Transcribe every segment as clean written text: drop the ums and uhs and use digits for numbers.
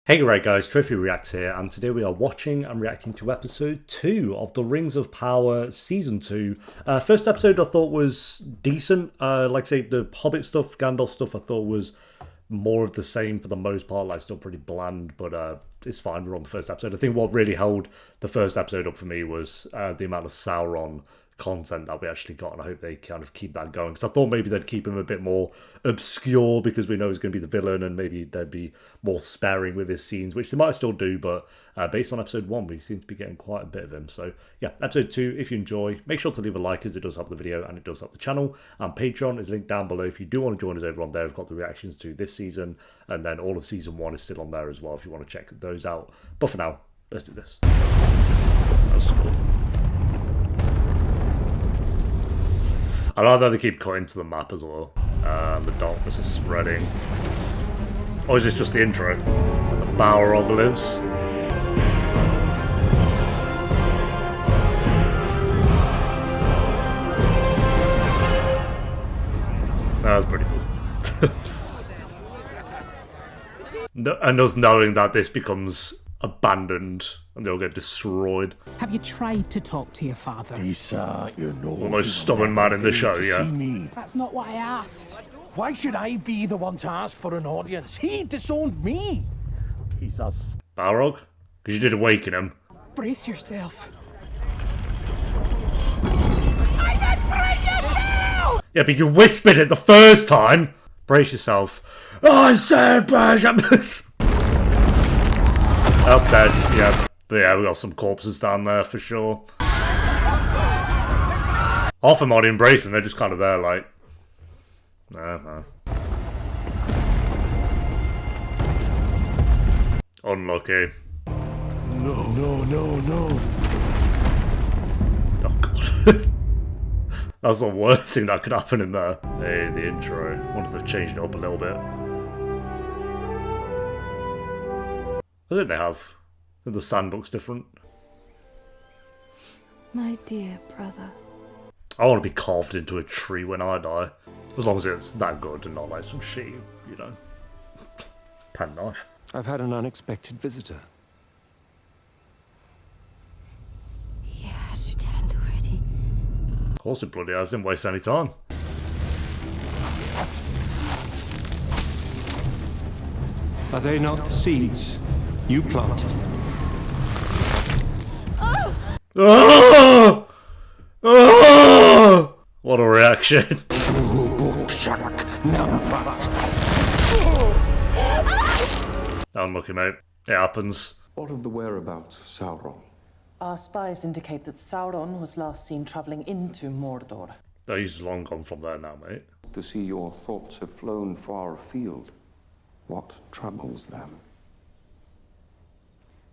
Hey right guys, Trophy Reacts here, and today we are watching and reacting to episode 2 of The Rings of Power Season 2. First episode I thought was decent. Like I say, the Hobbit stuff, Gandalf stuff I thought was more of the same for the most part, like still pretty bland, but it's fine, we're on the first episode. I think what really held the first episode up for me was the amount of Sauron content that we actually got, and I hope they kind of keep that going, because I thought maybe they'd keep him a bit more obscure because we know he's going to be the villain, and maybe they'd be more sparing with his scenes, which they might still do, but based on episode 1 we seem to be getting quite a bit of him. So yeah, episode 2, if you enjoy, make sure to leave a like, as it does help the video and it does help the channel, and Patreon is linked down below if you do want to join us over on there. I've got the reactions to this season, and then all of season 1 is still on there as well if you want to check those out. But for now, let's do this. That's cool. I like that they keep cutting to the map as well. The darkness is spreading. Or is this just the intro? The Balrog lives. That was pretty cool. And us knowing that this becomes abandoned and they'll get destroyed. Have you tried to talk to your father? The most stubborn man in the show, yeah. That's not what I asked. Why should I be the one to ask for an audience? He disowned me. He's a Balrog? Because you did awaken him. Brace yourself. I said brace yourself! Yeah, but you whispered it the first time. Brace yourself. I said brace yourself. Oh, dead, yeah. But yeah, we got some corpses down there for sure. Half of them aren't embracing, they're just kind of there like... Nah. Unlucky. No. Oh god. That's the worst thing that could happen in there. Hey, the intro. I wonder if they've changed it up a little bit. I think they have. The sand looks different. My dear brother. I want to be carved into a tree when I die. As long as it's that good and not like some shitty, you know, pen knife. I've had an unexpected visitor. He has returned already. Of course it bloody has, didn't waste any time. Are they not the seeds you planted? Oh! Oh! What a reaction. Unlucky, mate. It happens. What of the whereabouts of Sauron? Our spies indicate that Sauron was last seen travelling into Mordor. Oh, he's long gone from there now, mate. To see your thoughts have flown far afield. What troubles them?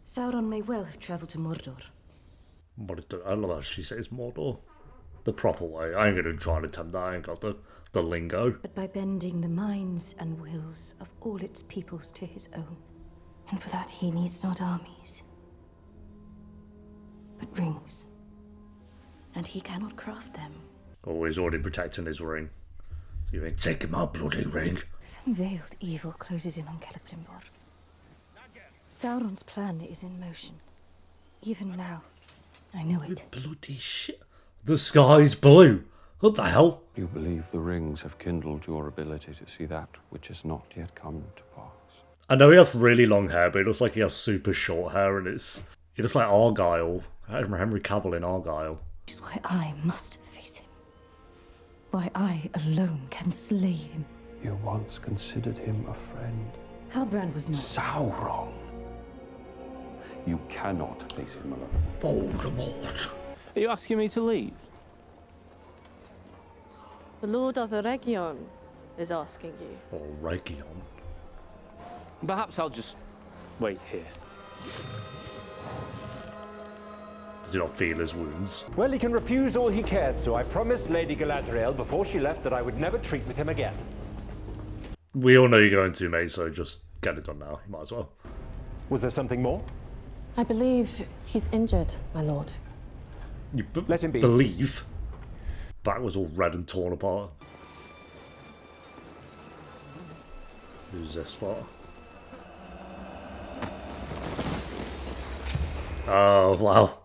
Sauron may well have travelled to Mordor. I love how she says Mordor. The proper way. I ain't gonna try and attempt that. I ain't got the lingo. But by bending the minds and wills of all its peoples to his own. And for that he needs not armies, but rings. And he cannot craft them. Oh, he's already protecting his ring. You ain't taking my bloody ring. Some veiled evil closes in on Celebrimbor. Sauron's plan is in motion. Even now. I know it. Bloody shit. The sky's blue. What the hell? You believe the rings have kindled your ability to see that which has not yet come to pass. I know he has really long hair, but it looks like he has super short hair, and he looks like Argyle. Henry Cavill in Argyle. Which is why I must face him. Why I alone can slay him. You once considered him a friend. Halbrand was not. Sauron! You cannot face him alone. Voldemort. Are you asking me to leave? The Lord of Eregion is asking you. Or Region. Perhaps I'll just wait here. Did you not feel his wounds? Well, he can refuse all he cares to. I promised Lady Galadriel before she left that I would never treat with him again. We all know you're going to, mate, so just get it done now. You might as well. Was there something more? I believe he's injured, my lord. You Let him be. Believe? Back was all red and torn apart. Who's this lot? Oh, wow.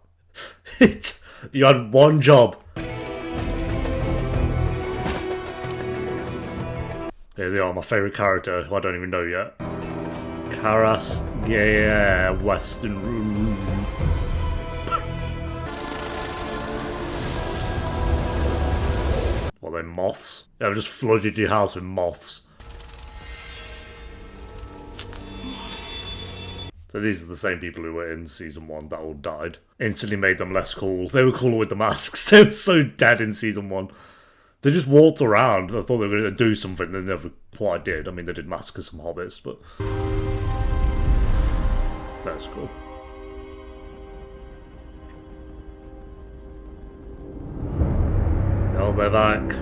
You had one job. Here they are, my favourite character, who I don't even know yet. Karas, yeah, Western Room. What are they, moths? Yeah, I've just flooded your house with moths. So these are the same people who were in season 1 that all died. Instantly made them less cool. They were cooler with the masks. They were so dead in season 1. They just walked around. I thought they were going to do something. They never quite did. I mean, they did massacre some hobbits, but... That's cool. Oh, they're back.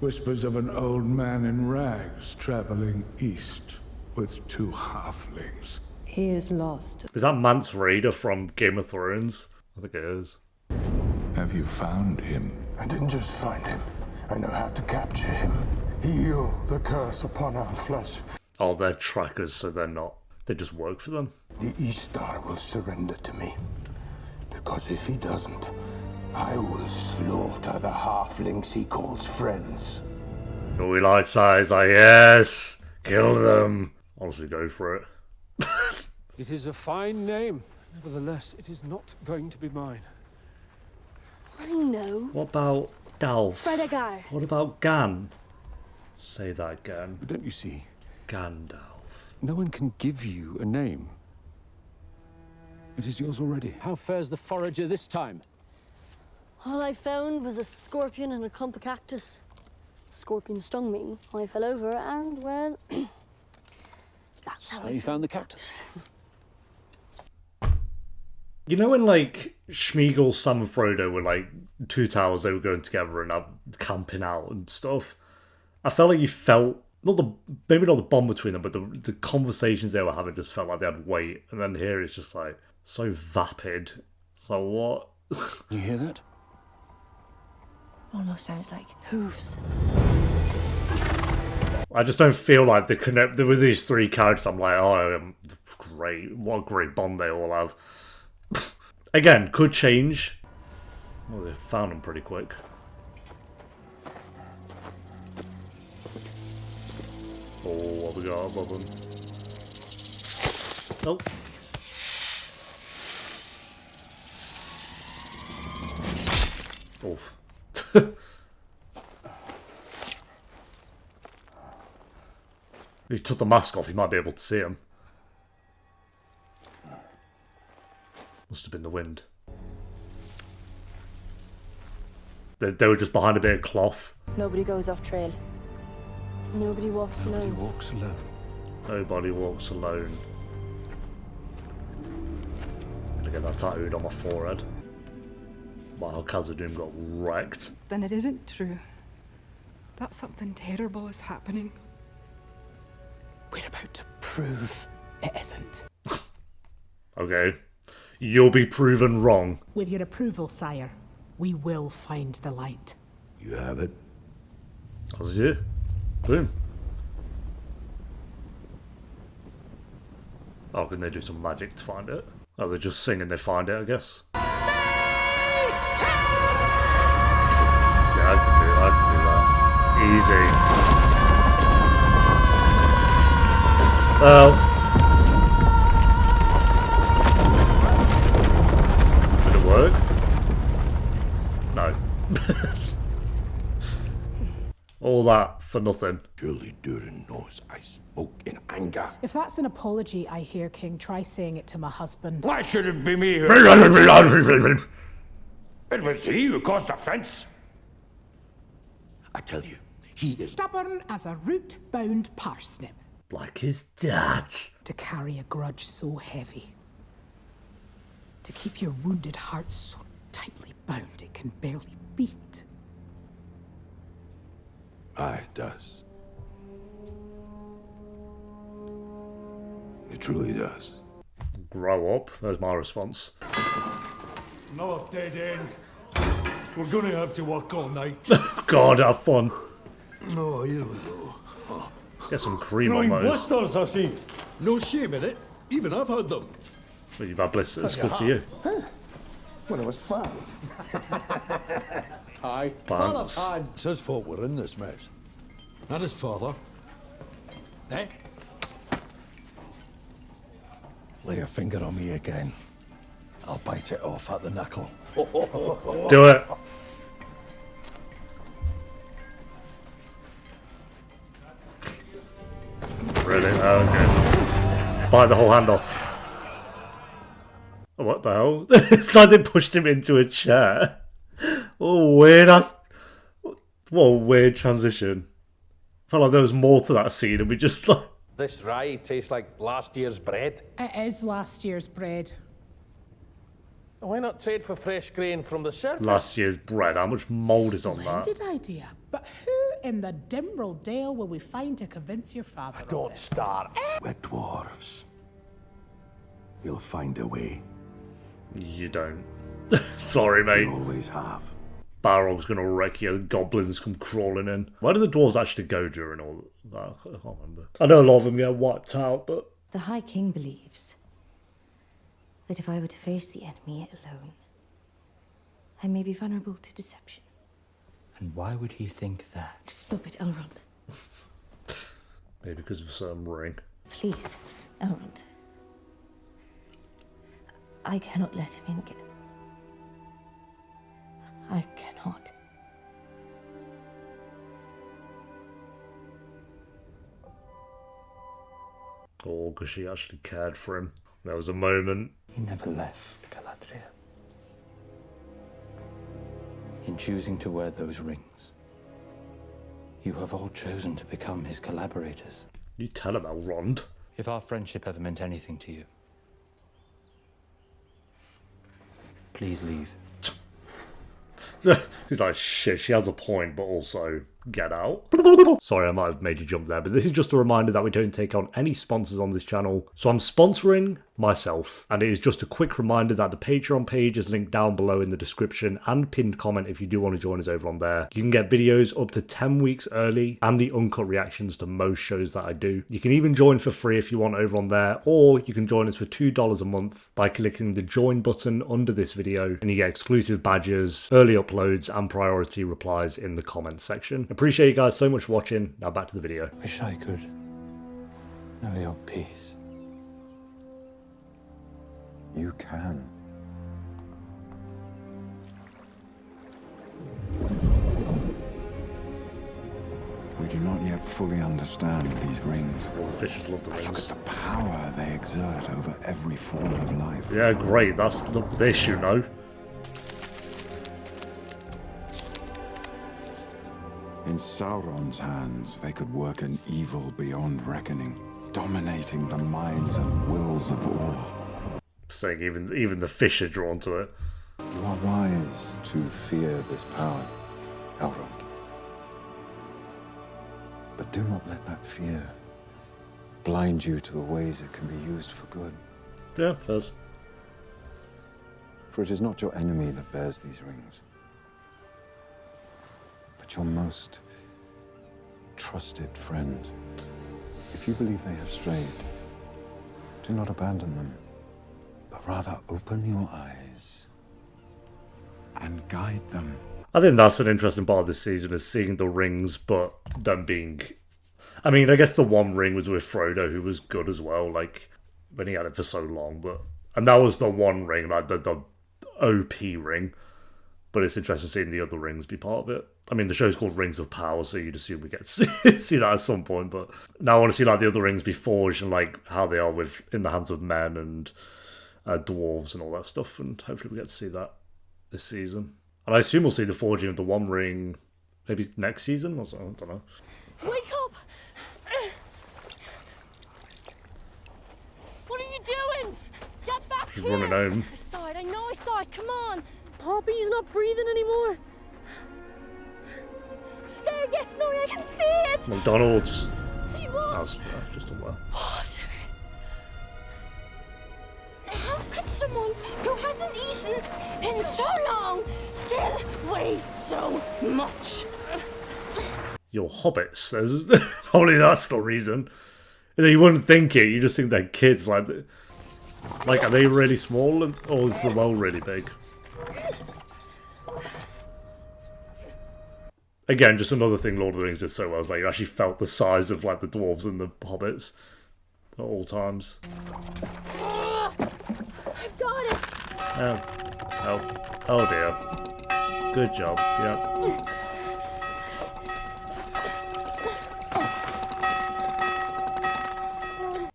Whispers of an old man in rags traveling east with 2 halflings. He is lost. Is that Mance Rayder from Game of Thrones? I think it is. Have you found him? I didn't just find him. I know how to capture him. Heal the curse upon our flesh. Oh, they're trackers, so they're not. They just work for them. The Eastar will surrender to me. Because if he doesn't, I will slaughter the halflings he calls friends. Oh, he likes that. He's like, yes, kill them. Honestly, go for it. It is a fine name. Nevertheless, it is not going to be mine. I know. What about Dalf? Fredegar. What about Gan? Say that again. But don't you see? Gandalf. No one can give you a name. It is yours already. How fares the forager this time? All I found was a scorpion and a clump of cactus. Scorpion stung me. I fell over and, well, that's how So I you found the cactus. You know when, like, Schmeagol, Sam and Frodo were, like, 2 towers, they were going together and camping out and stuff? I felt like you felt, maybe not the bond between them, but the conversations they were having just felt like they had weight. And then here it's just, like, so vapid. So what? You hear that? Almost sounds like hooves. I just don't feel like they connect with these 3 characters. I'm like, oh, great. What a great bond they all have. Again, could change. Well, they found them pretty quick. Oh, what we got above them? Nope. Oof. If he took the mask off, he might be able to see him. Must have been the wind. They were just behind a bit of cloth. Nobody goes off trail. Nobody walks alone. Nobody walks alone. Nobody walks alone. Gonna get that tattooed on my forehead. Wow, Khazad-dûm got wrecked. Then it isn't true. That something terrible is happening. We're about to prove it isn't. Okay. You'll be proven wrong. With your approval, sire, we will find the light. You have it. That's it. Boom. Oh, can they do some magic to find it? Oh, they're just singing they find it, I guess. Yeah, I can do that. Easy. Well. Did it work? No. All that for nothing. Surely Durin knows I spoke in anger. If that's an apology I hear, King, try saying it to my husband. Why should it be me? It was he who caused offense. I tell you, he is Stubborn as a root-bound parsnip. Like his dad. To carry a grudge so heavy. To keep your wounded heart so tightly bound it can barely beat. Aye, it does. It truly does. Grow up. There's my response. Another dead end. We're gonna have to work all night. God, have fun. Oh, here we go. Get some cream Growing on those. blisters, I see. No shame in it. Even I've had them. Well, you've had bliss. It's good for you. When I was 5. Aye. Pants. It's his fault we're in this mess. Not his father. Eh? Lay a finger on me again. I'll bite it off at the knuckle. Do it. Really? Oh, okay. Bite the whole hand off. What the hell? It's like they pushed him into a chair. Oh, weird. What a weird transition. I felt like there was more to that scene and we just like... This rye tastes like last year's bread. It is last year's bread. Why not trade for fresh grain from the surface? Last year's bread. How much mould is on that? Splendid idea. But who in the Dimbrel Dale will we find to convince your father? Don't start. We're dwarves. We'll find a way. You don't. Sorry, mate. We always have. Balrog's gonna wreck you. Goblins come crawling in. Where do the dwarves actually go during all that? I can't remember. I know a lot of them get wiped out, but... The High King believes that if I were to face the enemy alone, I may be vulnerable to deception. And why would he think that? Stop it, Elrond. Maybe because of some ring. Please, Elrond. I cannot let him in again. I cannot. Oh, because she actually cared for him. There was a moment. He never left Galadriel. In choosing to wear those rings, you have all chosen to become his collaborators. You tell him, Elrond. If our friendship ever meant anything to you, please leave. He's like, shit, she has a point, but also get out. Sorry, I might have made you jump there, but this is just a reminder that we don't take on any sponsors on this channel. So I'm sponsoring myself, and it is just a quick reminder that the Patreon page is linked down below in the description and pinned comment if you do want to join us over on there. You can get videos up to 10 weeks early and the uncut reactions to most shows that I do. You can even join for free if you want over on there, or you can join us for $2 a month by clicking the join button under this video, and you get exclusive badges, early uploads, and priority replies in the comments section. Appreciate you guys so much for watching. Now back to the video. Wish I could know your peace. You can. We do not yet fully understand these rings. All the fishes love the rings. Look at the power they exert over every form of life. Yeah, great. That's the issue, no? In Sauron's hands, they could work an evil beyond reckoning, dominating the minds and wills of all. Saying even the fish are drawn to it. You are wise to fear this power, Elrond. But do not let that fear blind you to the ways it can be used for good. Yeah, first. For it is not your enemy that bears these rings, but your most trusted friend. If you believe they have strayed, do not abandon them, but rather open your eyes and guide them. I think that's an interesting part of this season, is seeing the rings, but them being... I mean, I guess the one ring was with Frodo, who was good as well, like, when he had it for so long, but... And that was the one ring, like, the OP ring. But it's interesting seeing the other rings be part of it. I mean, the show's called Rings of Power, so you'd assume we get to see that at some point, but... Now I want to see, like, the other rings be forged and, like, how they are with in the hands of men and dwarves and all that stuff, and hopefully we get to see that this season. And I assume we'll see the forging of the One Ring maybe next season or so. I don't know. Wake up! What are you doing? Get back She's here! running home. I saw it. I know I saw it. Come on. Poppy's not breathing anymore. There, yes, Nori, I can see it. McDonald's. See what? I was just unaware. Water. How could someone who hasn't eaten in so long still weigh so much? You're hobbits. There's probably that's the reason. You know, you wouldn't think it. You just think they're kids. Like, Like, are they really small, or is the world really big? Again, just another thing Lord of the Rings did so well, is like you actually felt the size of like the dwarves and the hobbits at all times. I've got it! Oh dear. Good job, yeah.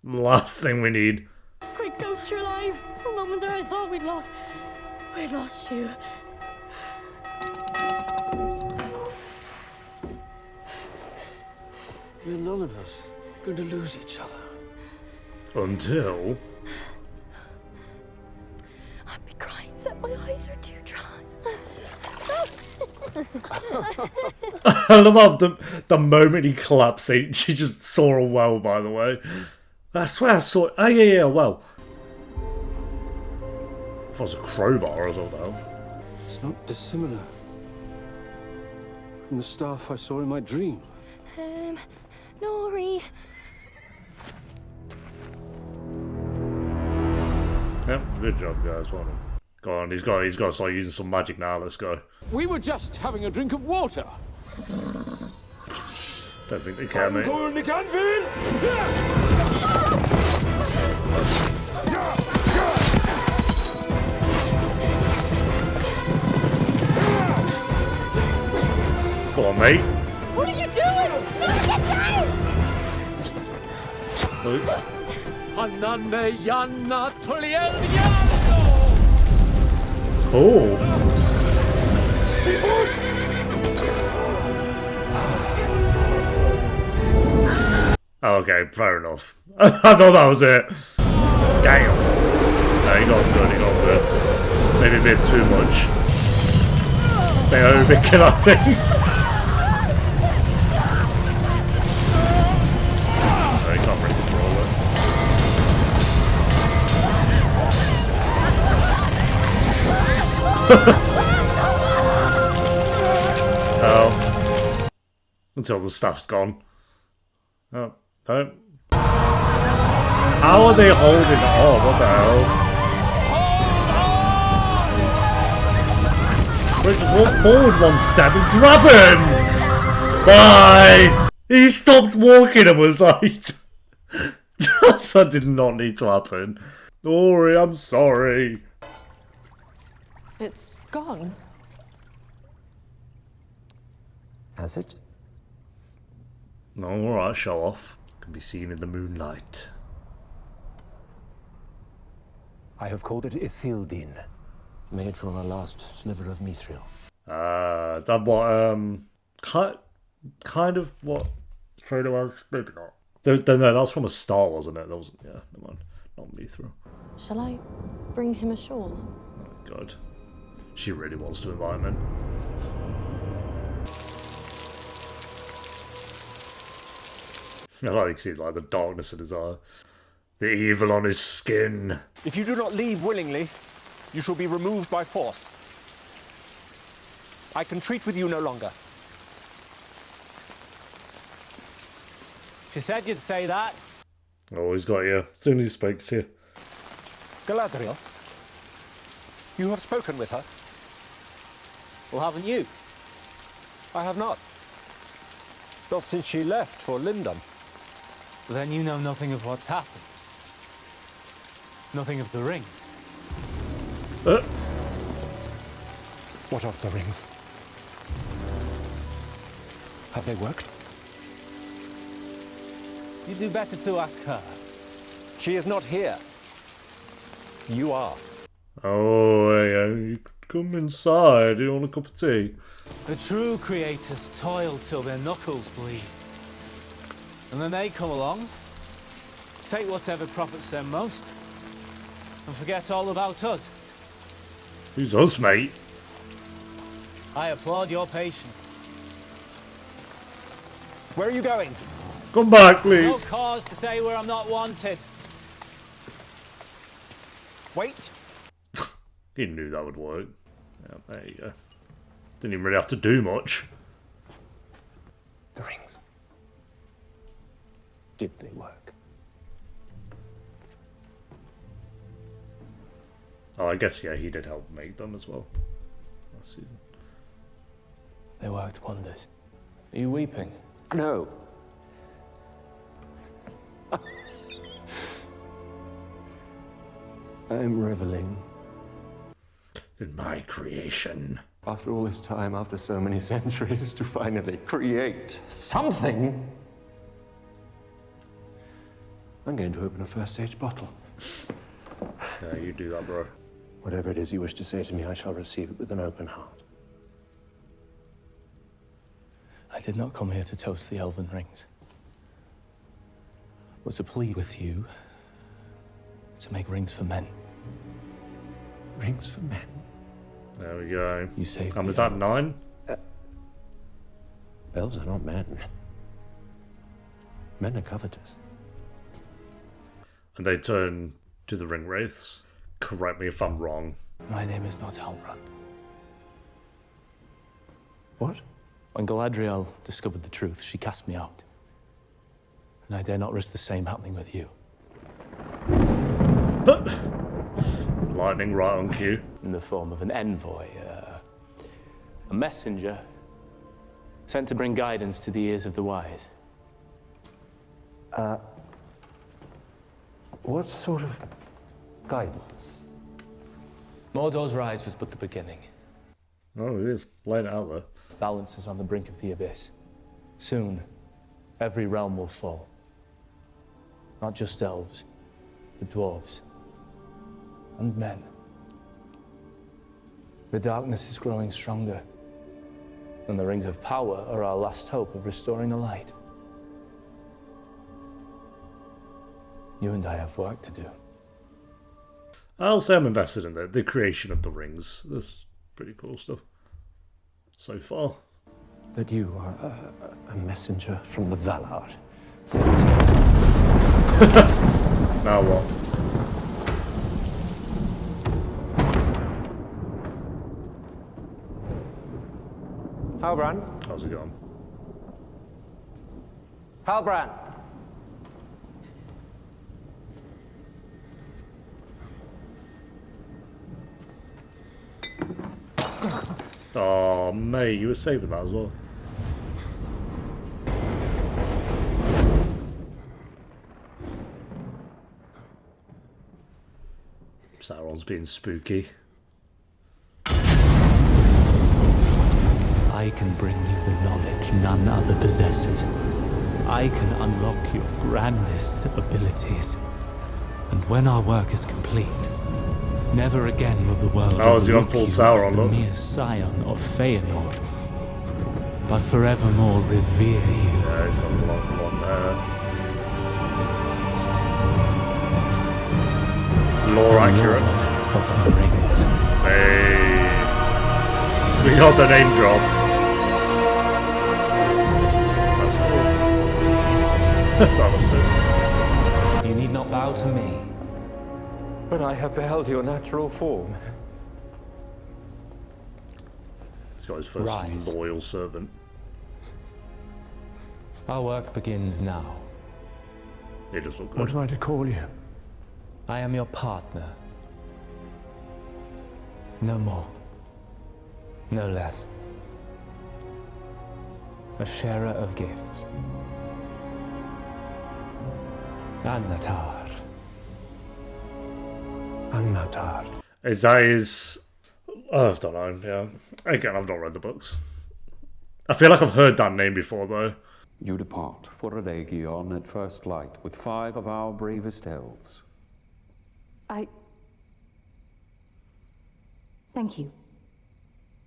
Last thing we need. Great goats, you're alive! For a moment there I thought we'd lost you. We're none of us going to lose each other. Until... I'd be crying except my eyes are too dry. I love the moment he collapsed, she just saw a well, by the way. I swear I saw it. Oh, yeah, a well. If it was a crowbar or something. It's not dissimilar from the staff I saw in my dream. Nori. Yep, good job, guys. Well done. Go on, he's got to start using some magic now. Let's go. We were just having a drink of water. Don't think they care, mate. Go on, mate. What are you doing? Get down! Hanane Yana Tuliel Cool. Okay, fair enough. I thought that was it. Damn. No, he got good, Maybe a bit too much. They overkill, I think. No, he can't really control it. Oh. Until the stuff's gone. Oh, no. How are they holding it? Oh, what the hell? Wait, just walk forward one step and grab him! Bye! He stopped walking and was like... That did not need to happen. Ori, I'm sorry. It's gone. Has it? No, alright, show off. Can be seen in the moonlight. I have called it Ithildin, made from a last sliver of mithril. That what, kind of what Frodo was? Maybe not. No, that was from a star, wasn't it? That was, yeah, never mind. Not mithril. Shall I bring him ashore? Oh, God. She really wants to invite him in. I like to see like the darkness in his eye. The evil on his skin. If you do not leave willingly, you shall be removed by force. I can treat with you no longer. She said you'd say that. Oh, he's got you. As soon as he speaks to you. Galadriel, you have spoken with her. Well, haven't you? I have not. Not since she left for Lindon. Then you know nothing of what's happened. Nothing of the rings. What of the rings? Have they worked? You do better to ask her. She is not here. You are. Oh, yeah, you come inside. You want a cup of tea? The true creators toil till their knuckles bleed. And then they come along, take whatever profits them most, and forget all about us. Who's us, mate? I applaud your patience. Where are you going? Come back, please. There's no cause to stay where I'm not wanted. Wait. He knew that would work. Yeah, there you go. Didn't even really have to do much. The rings. Did they work? Oh, I guess, yeah, he did help make them as well last season. They worked wonders. Are you weeping? No. I'm reveling. In my creation. After all this time, after so many centuries, to finally create something. I'm going to open a first-stage bottle. Yeah, you do that, bro. Whatever it is you wish to say to me, I shall receive it with an open heart. I did not come here to toast the elven rings, but to plead with you to make rings for men. Rings for men? There we go. You saved And was that 9? Elves are not men. Men are covetous. And they turn to the ring wraiths. Correct me if I'm wrong. My name is not ELROND. What? When Galadriel discovered the truth, she cast me out. And I dare not risk the same happening with you. Lightning right on cue. In the form of an envoy, a messenger, sent to bring guidance to the ears of the wise. What sort of guidance? Mordor's rise was but the beginning. Oh, it is. Laying it out there. Balance is on the brink of the abyss. Soon, every realm will fall. Not just elves, but dwarves. And men. The darkness is growing stronger, and the rings of power are our last hope of restoring the light. You and I have work to do. I'll say I'm invested in the creation of the rings. That's pretty cool stuff so far. That you are a messenger from the Valar. Now what? Halbrand? How's it going? Halbrand! Oh, mate, you were saving that as well. Sauron's being spooky. I can bring you the knowledge none other possesses. I can unlock your grandest abilities. And when our work is complete, never again will the world overlook you as the mere scion of Fëanor, but forevermore revere you. Yeah, he's got a long blonde hair. Lore accurate. Of the rings. Hey, we got the name drop. That's cool. That was it. You need not bow to me. But I have beheld your natural form. He's got his first loyal servant. Our work begins now. He does look good. What am I to call you? I am your partner. No more. No less. A sharer of gifts. Annatar. Annatar. Is that his... Oh, I don't know, yeah. Again, I've not read the books. I feel like I've heard that name before, though. You depart for Eregion at first light with 5 of our bravest elves. Thank you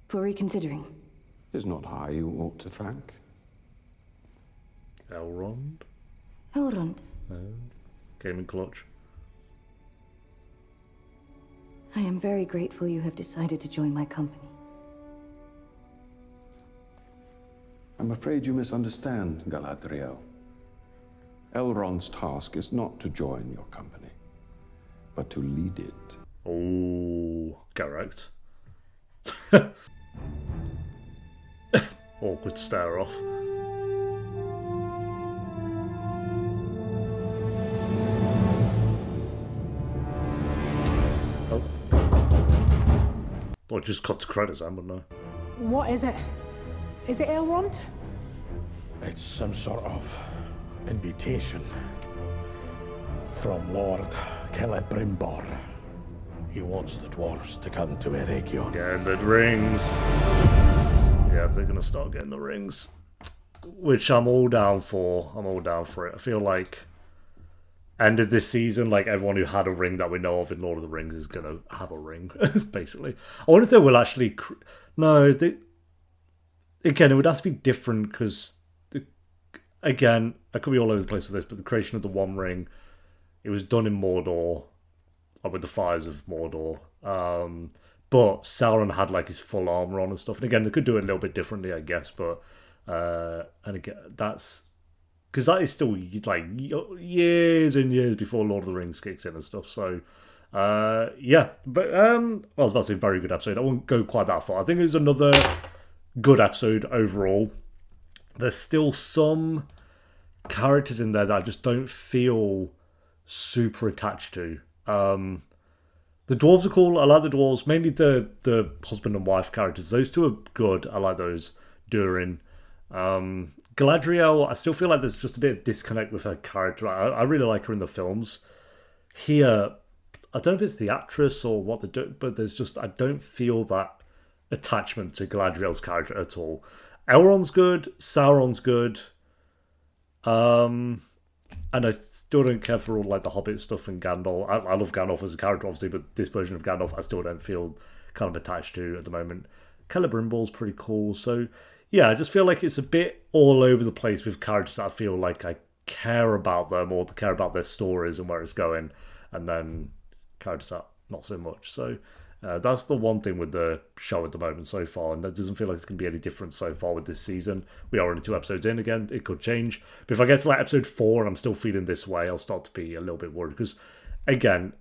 for reconsidering. It is not I you ought to thank. ELROND? ELROND. Came in clutch. I am very grateful you have decided to join my company. I'm afraid you misunderstand, Galadriel. Elrond's task is not to join your company, but to lead it. Oh, correct. Awkward stare off. Oh. Or just cut to credits, I don't know. What is it? Is it Elrond? It's some sort of invitation from Lord Celebrimbor. He wants the dwarves to come to Eregion. Getting the rings. Yeah, they're gonna start getting the rings. Which I'm all down for. I'm all down for it. I feel like end of this season, like everyone who had a ring that we know of in Lord of the Rings is gonna have a ring, basically. I wonder if they will actually... No, again, it would have to be different because... Again, I could be all over the place with this, but the creation of the One Ring, it was done in Mordor, with the fires of Mordor. But Sauron had like his full armor on and stuff. And again, they could do it a little bit differently, I guess. But and again, that's because that is still like years and years before Lord of the Rings kicks in and stuff. So yeah, but I was about to say very good episode. I won't go quite that far. I think it was another good episode overall. There's still some characters in there that I just don't feel super attached to. The dwarves are cool. I like the dwarves. Mainly the husband and wife characters. Those two are good. I like those. Durin. Galadriel, I still feel like there's just a bit of disconnect with her character. I really like her in the films. Here, I don't know if it's the actress or what they do, but there's just, I don't feel that attachment to Galadriel's character at all. Elrond's good. Sauron's good. And I still don't care for all like the Hobbit stuff and Gandalf. I love Gandalf as a character, obviously, but this version of Gandalf I still don't feel kind of attached to at the moment. Celebrimbor's pretty cool. So yeah, I just feel like it's a bit all over the place with characters that I feel like I care about them or to care about their stories and where it's going, and then characters that not so much. So that's the one thing with the show at the moment so far, and that doesn't feel like it's going to be any different so far with this season. We are only 2 episodes in. Again, it could change, but if I get to like episode 4 and I'm still feeling this way, I'll start to be a little bit worried, because again,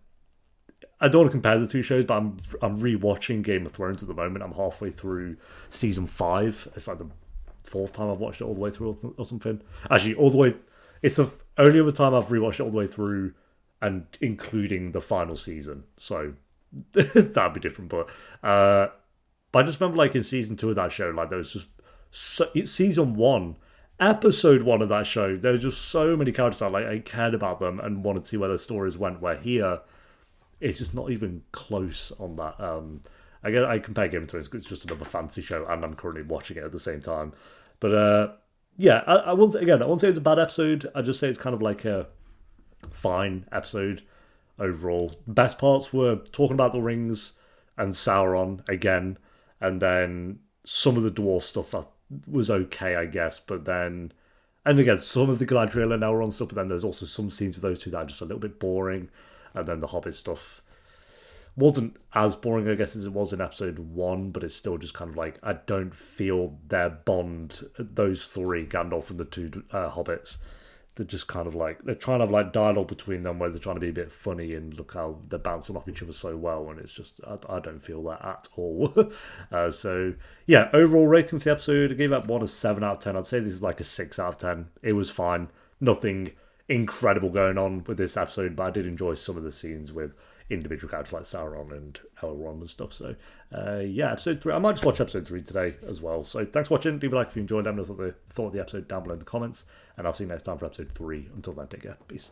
I don't want to compare the two shows, but I'm rewatching Game of Thrones at the moment. I'm halfway through season 5. It's like the 4th time I've watched it all the way through or something. Actually, all the way. It's the only other time I've rewatched it all the way through, and including the final season. So that'd be different, but I just remember like in season 2 of that show, like there was just season 1, episode 1 of that show, there was just so many characters that like I cared about them and wanted to see where their stories went. Where here, it's just not even close on that. I compare Game of Thrones because it's just another fantasy show, and I'm currently watching it at the same time. But yeah, I won't say it's a bad episode. I just say it's kind of like a fine episode. Overall, best parts were talking about the rings and Sauron again, and then some of the dwarf stuff that was okay, I guess. But then, and again, some of the Galadriel and Elrond stuff. But then there's also some scenes with those two that are just a little bit boring, and then the Hobbit stuff wasn't as boring, I guess, as it was in episode 1. But it's still just kind of like I don't feel their bond. Those 3, Gandalf and the 2 hobbits. They're just kind of like, they're trying to have like dialogue between them where they're trying to be a bit funny and look how they're bouncing off each other so well, and it's just, I don't feel that at all. So yeah, overall rating for the episode, I gave that one a 7 out of 10. I'd say this is like a 6 out of 10. It was fine. Nothing incredible going on with this episode, but I did enjoy some of the scenes with individual characters like Sauron and Elrond and stuff. So yeah, episode 3. I might just watch episode 3 today as well. So thanks for watching. Leave a like if you enjoyed. Let me know what you thought of the episode down below in the comments, and I'll see you next time for episode 3. Until then, take care. Peace.